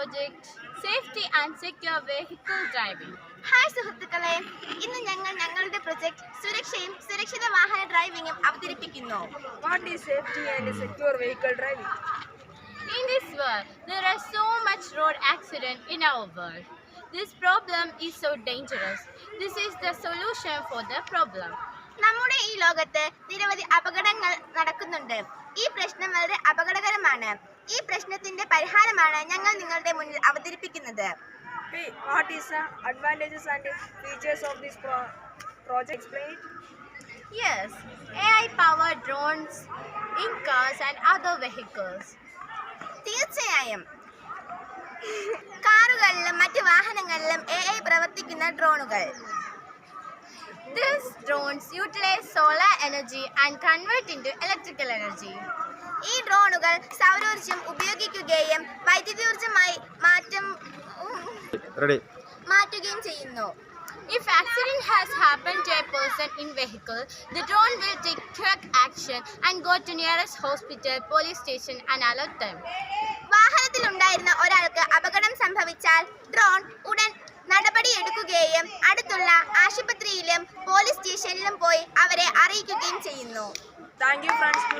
project Safety and Secure Vehicle Driving. Hi സുഹൃത്തുക്കളെ, ഇന്ന് ഞങ്ങൾ ഞങ്ങളുടെ പ്രൊജക്ട് സുരക്ഷയും സുരക്ഷിത വാഹന ഡ്രൈവിംഗും അവതരിപ്പിക്കുന്നു. What is safety and secure vehicle driving? In this world, there are so much road accident in our world. This problem is so dangerous. This is the solution for the problem. നമ്മുടെ ഈ ലോകത്ത് നിരവധി അപകടങ്ങൾ നടക്കുന്നുണ്ട്. ഈ പ്രശ്നം വളരെ അപകടകരമാണ്. ഈ പ്രശ്നത്തിന്റെ പരിഹാരമാണ് ഞങ്ങൾ നിങ്ങളുടെ മുന്നിൽ അവതരിപ്പിക്കുന്നത്. Hey, what is the advantages and features of this project? Explain it. Yes, AI-powered drones in cars and other vehicles. തീർച്ചയായും കാറുകളിലും മറ്റ് വാഹനങ്ങളിലും AI പ്രവർത്തിക്കുന്ന ഡ്രോണുകൾ. These drones utilize solar energy and convert into electrical energy. ഈ ഡ്രോണുകൾ സൗരോർജ്ജം ഉപയോഗിക്കുകയും വൈദ്യുതോർജ്ജമായി മാറ്റുകയും ചെയ്യുന്നു. If accident has happened to a person in vehicle, the drone will take quick action and go to nearest hospital, police station and alert them. വാഹനത്തിലുണ്ടായിരുന്ന ഒരാൾക്ക് അപകടം സംഭവിച്ചാൽ drone ഉടൻ നടപടിയെടുക്കുകയും അടുത്തുള്ള ആശുപത്രിയിലും പോലീസ് സ്റ്റേഷനിലും പോയി അവരെ അറിയിക്കുകയും ചെയ്യുന്നു. Thank you friends to